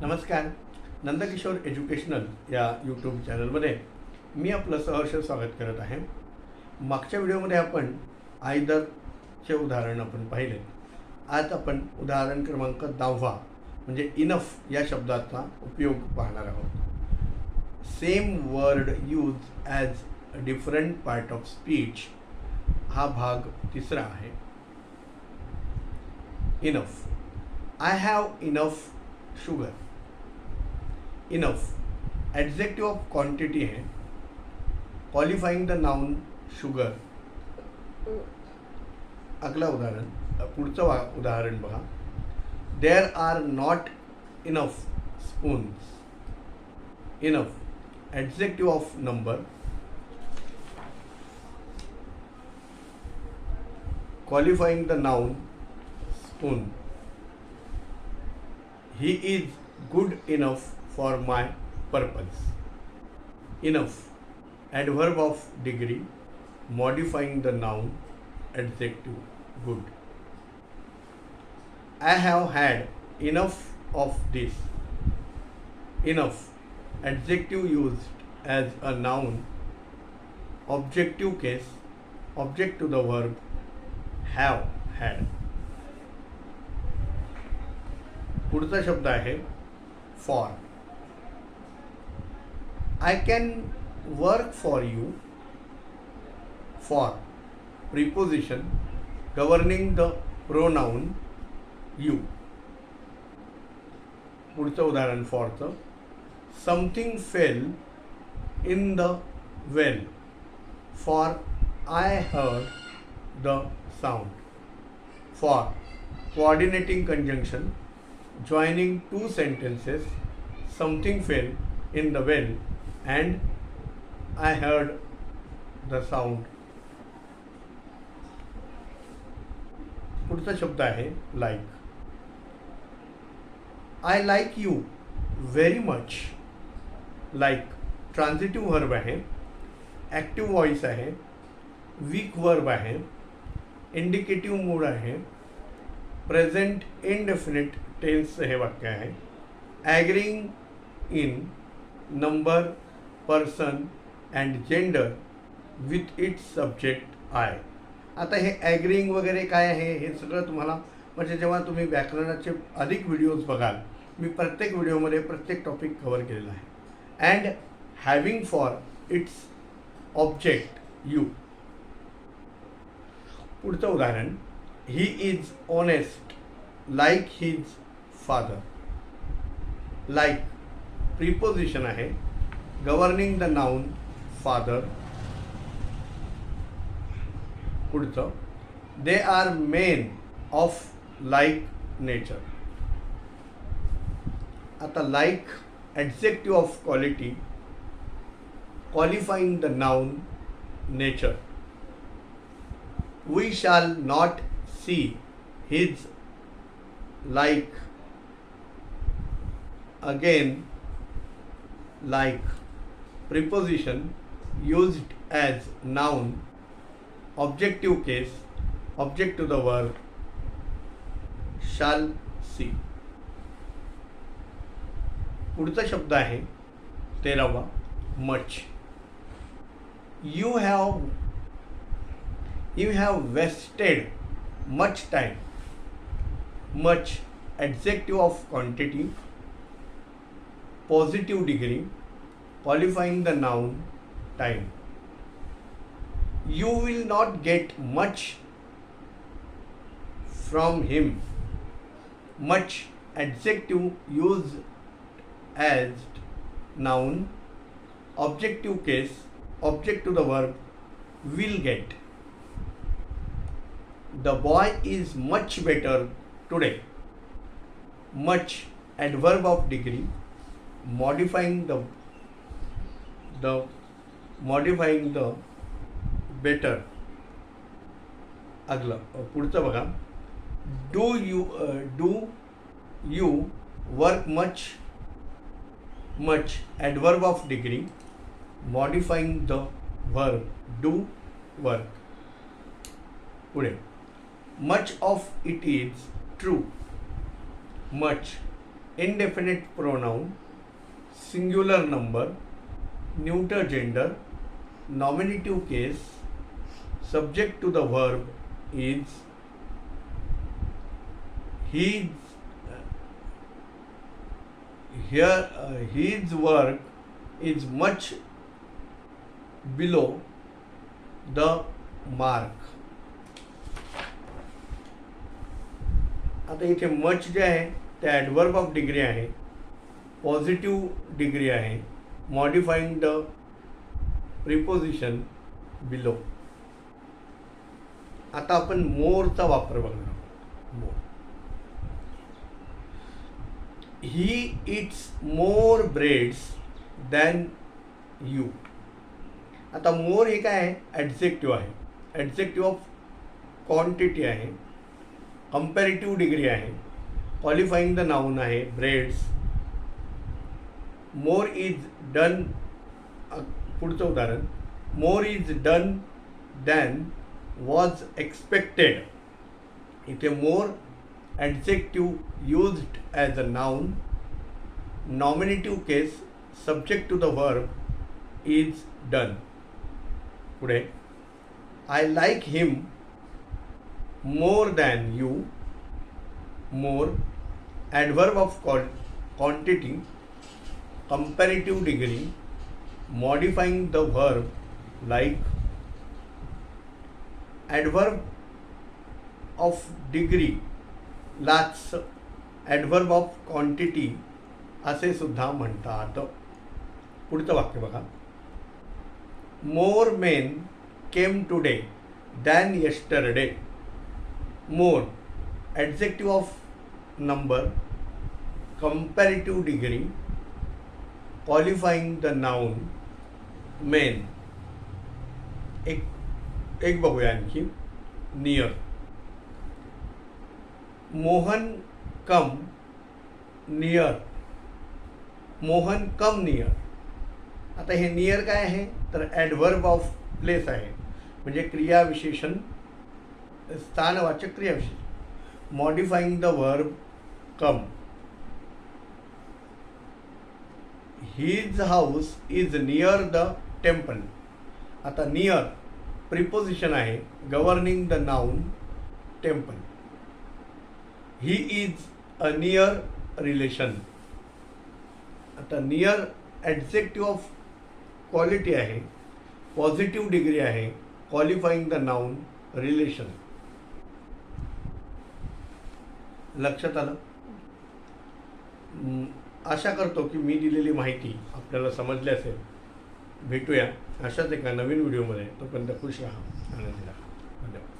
नमस्कार. नंदकिशोर एज्युकेशनल या यूट्यूब चॅनलमध्ये मी आपलं सहर्ष स्वागत करत आहे. मागच्या व्हिडिओमध्ये आपण आयदरचे उदाहरण आपण पाहिले. आज आपण उदाहरण क्रमांक 10 म्हणजे इनफ या शब्दाचा उपयोग पाहणार आहोत. Same word use as a different part of speech हा भाग तिसरा आहे. Enough. I have enough sugar. Enough adjective of quantity है. Qualifying the noun sugar. अगला उदाहरण पुढचं उदाहरण बघा. There are not enough spoons. Enough adjective of number. Qualifying the noun spoon. He is good enough for my purpose. Enough adverb of degree modifying the noun adjective good. I have had enough of this. Enough adjective used as a noun objective case object to the verb have had. पुढचा शब्द आहे for. I can work for you. For preposition governing the pronoun you. पुढचं उदाहरण फॉरचं. Something fell in the well for I heard the sound. For coordinating conjunction joining two sentences. Something fell in the well and I heard the sound. पुढचा शब्द आहे like. I like you very much. Like transitive verb आहे, active voice आहे, weak verb आहे, indicative mood आहे, present indefinite टेन्सचं हे वाक्य आहे. Agreeing in number, person and gender with its subject I. आता हे ॲग्रीइंग वगैरे काय आहे हे सगळं तुम्हाला म्हणजे जेव्हा तुम्ही व्याकरणाचे अधिक व्हिडिओज बघाल, मी प्रत्येक व्हिडिओमध्ये प्रत्येक टॉपिक कव्हर केलेला आहे. And having for its object you. पुढचं उदाहरण. He is honest like his father. Like preposition आहे गव्हर्निंग द नाउन फादर. पुढचं. They are men of like nature. आता like adjective of quality qualifying the noun nature. We shall not see his like again. Like preposition used as noun objective case object to the verb shall see. पुढचा शब्द आहे 13वा much. You have wasted much time. Much adjective of quantity positive degree qualifying the noun time. You will not get much from him. Much adjective used as noun objective case object to the verb will get. The boy is much better today. Much adverb of degree modifying the better. अगलं पुढचं बघा. Do you work much adverb of degree modifying the verb do work. पुढे. Much of it is true. Much indefinite pronoun, singular number, neuter gender, nominative case, subject to the verb is, his work is much below the mark. आता इथे much जे आहे ते adverb of degree आहे, positive degree आहे, मॉडिफाईंग the preposition below. आता आपण मोरचा वापर बघणार आहोत. More, he eats more breads than you. आता मोर हे काय आहे? ॲडजेक्टिव्ह आहे, ॲडजेक्टिव्ह ऑफ क्वांटिटी आहे, कंपॅरेटिव्ह डिग्री आहे, क्वालिफाईंग द नाऊन आहे ब्रेड्स. मोर इज डन, पुढचं उदाहरण, more is done than was expected. इथे more adjective used as a noun, nominative case, subject to the verb is done. पुढे, I like him more than you. More, adverb of quantity, comparative degree, modifying the verb like. Adverb of degree लाच adverb of quantity असे सुद्धा म्हणतात. पुढचं वाक्य बघा, more men came today than yesterday. More, adjective of number, comparative degree, qualifying the noun, men. एक बघूया आणखी, near. Mohan come near. Mohan come near. आता हे नियर काय आहे? तर ॲडवर्ब ऑफ प्लेस आहे, म्हणजे क्रियाविशेषण, स्थानवाचक क्रियाविशेषण. Modifying the verb come. His house is near the temple. आता नियर प्रिपोजिशन आहे, governing the noun temple. He is a near relation. आता नियर ॲडजेक्टिव्ह ऑफ क्वालिटी आहे, पॉझिटिव्ह डिग्री आहे, क्वालिफाईंग द नाऊन रिलेशन. लक्षात आलं? आशा करतो की मी दिलेली माहिती आपल्याला समजली असेल. भेटूया अशाच एका नवीन व्हिडिओमध्ये. तोपर्यंत खुश राहा, आनंदी राहा. धन्यवाद.